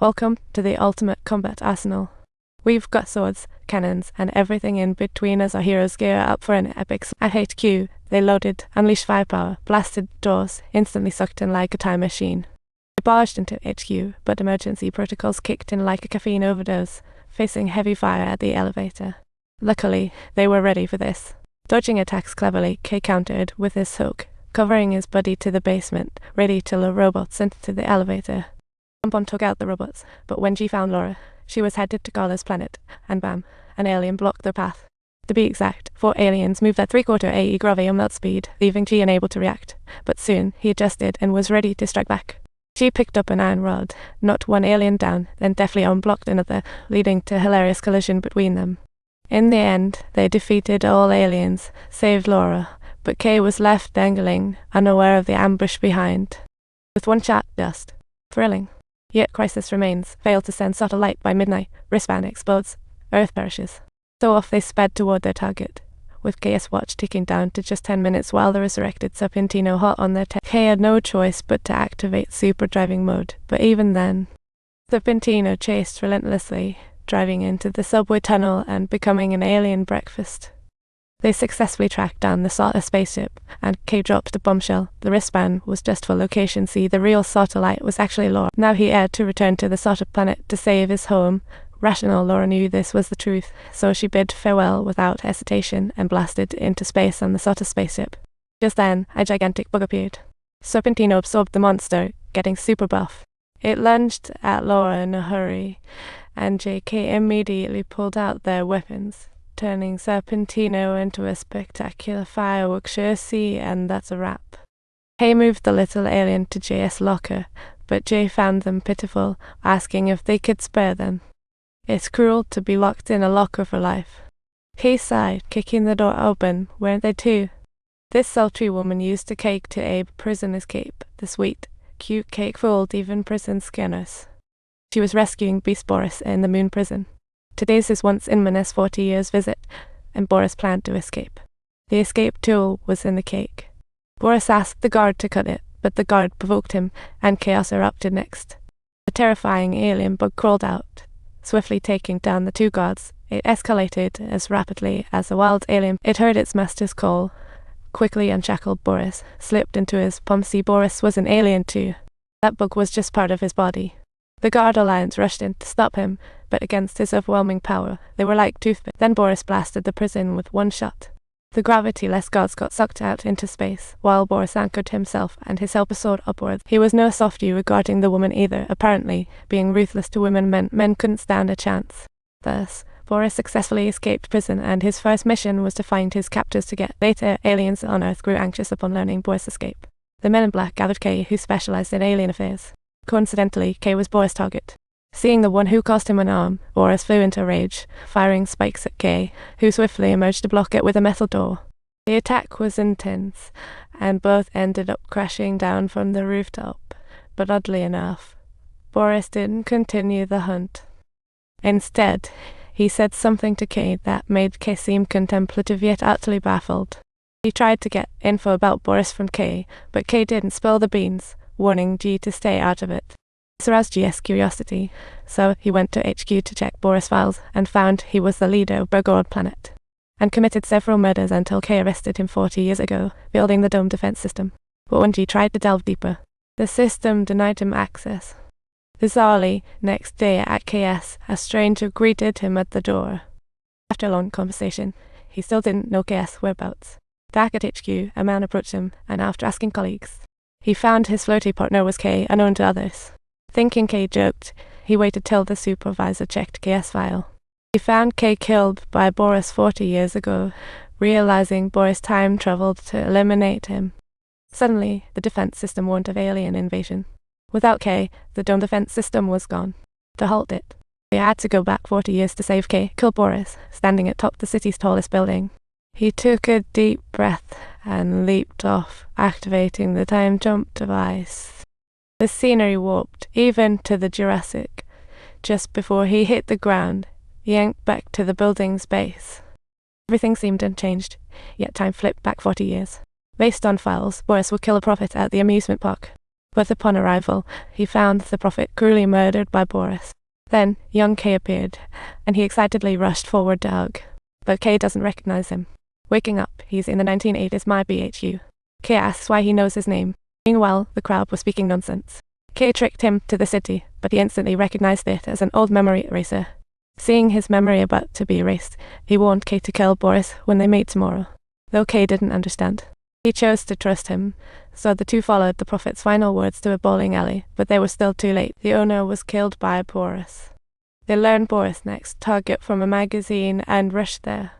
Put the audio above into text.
Welcome to the ultimate combat arsenal. We've got swords, cannons, and everything in between as our heroes gear up for an epic. At HQ, they loaded, unleashed firepower, blasted doors, instantly sucked in like a time machine. They barged into HQ, but emergency protocols kicked in like a caffeine overdose, facing heavy fire at the elevator. Luckily, they were ready for this. Dodging attacks cleverly, Kay countered with his hook, covering his buddy to the basement, ready to lure robots into the elevator. Temporal took out the robots, but when G found Laura, she was headed to Carla's planet, and bam, an alien blocked their path. To be exact, 4 aliens moved at 3/4 AE gravity melt speed, leaving G unable to react, but soon he adjusted and was ready to strike back. G picked up an iron rod, knocked one alien down, then deftly unblocked another, leading to a hilarious collision between them. In the end, they defeated all aliens, saved Laura, but Kay was left dangling, unaware of the ambush behind. With one shot just. Thrilling. Yet crisis remains. Fail to send satellite by midnight. Wristband explodes. Earth perishes. So off they sped toward their target, with Kay's watch ticking down to just 10 minutes while the resurrected Serpentino hot on their tail. Kay had no choice but to activate super driving mode, but even then, Serpentino chased relentlessly, driving into the subway tunnel and becoming an alien breakfast. They successfully tracked down the Sota spaceship, and Kay dropped the bombshell. The wristband was just for location C. The real satellite was actually Laura. Now he had to return to the Sota planet to save his home. Rational Laura knew this was the truth, so she bid farewell without hesitation and blasted into space on the Sota spaceship. Just then, a gigantic bug appeared. Serpentino absorbed the monster, getting super buff. It lunged at Laura in a hurry, and JK immediately pulled out their weapons, turning Serpentino into a spectacular firework show. And that's a wrap. Kay moved the little alien to J's locker, but Jay found them pitiful, asking if they could spare them. It's cruel to be locked in a locker for life. Kay sighed, kicking the door open. Weren't they too? This sultry woman used a cake to aid prison escape. The sweet, cute cake fooled even prison scanners. She was rescuing Beast Boris in the moon prison. Today's his once infamous 40 years visit, and Boris planned to escape. The escape tool was in the cake. Boris asked the guard to cut it, but the guard provoked him, and chaos erupted next. A terrifying alien bug crawled out, swiftly taking down the 2 guards. It escalated as rapidly as a wild alien. It heard its master's call, quickly unshackled Boris, slipped into his palm. Boris was an alien too. That bug was just part of his body. The Guard Alliance rushed in to stop him, but against his overwhelming power, they were like toothpicks. Then Boris blasted the prison with one shot. The gravity-less guards got sucked out into space, while Boris anchored himself and his helper soared upwards. He was no softy regarding the woman either. Apparently, being ruthless to women meant men couldn't stand a chance. Thus, Boris successfully escaped prison, and his first mission was to find his captors to get. Later, aliens on Earth grew anxious upon learning Boris' escape. The Men in Black gathered Kay, who specialized in alien affairs. Coincidentally, Kay was Boris' target. Seeing the one who cost him an arm, Boris flew into a rage, firing spikes at Kay, who swiftly emerged to block it with a metal door. The attack was intense, and both ended up crashing down from the rooftop. But oddly enough, Boris didn't continue the hunt. Instead, he said something to Kay that made Kay seem contemplative yet utterly baffled. He tried to get info about Boris from Kay, but Kay didn't spill the beans, warning G to stay out of it. This aroused G's curiosity, so he went to HQ to check Boris' files and found he was the leader of Bergord planet, and committed several murders until Kay arrested him 40 years ago, building the dome defense system. But when G tried to delve deeper, the system denied him access. Bizarrely, next day at KS, a stranger greeted him at the door. After a long conversation, he still didn't know KS' whereabouts. Back at HQ, a man approached him, and after asking colleagues, he found his flirty partner was Kay, unknown to others. Thinking Kay joked, he waited till the supervisor checked K's file. He found Kay killed by Boris 40 years ago, realizing Boris time traveled to eliminate him. Suddenly, the defense system warned of alien invasion. Without Kay, the dome defense system was gone. To halt it, they had to go back 40 years to save Kay, kill Boris, standing atop the city's tallest building. He took a deep breath and leaped off, activating the time jump device. The scenery warped, even to the Jurassic. Just before he hit the ground, yanked back to the building's base. Everything seemed unchanged, yet time flipped back 40 years. Based on files, Boris would kill a prophet at the amusement park. But upon arrival, he found the prophet cruelly murdered by Boris. Then, young Kay appeared, and he excitedly rushed forward to hug. But Kay doesn't recognize him. Waking up, he's in the 1980s My BHU. Kay asks why he knows his name. Meanwhile, the crowd was speaking nonsense. Kay tricked him to the city, but he instantly recognized it as an old memory eraser. Seeing his memory about to be erased, he warned Kay to kill Boris when they meet tomorrow. Though Kay didn't understand. He chose to trust him, so the two followed the prophet's final words to a bowling alley, but they were still too late. The owner was killed by Boris. They learned Boris next, target from a magazine, and rushed there.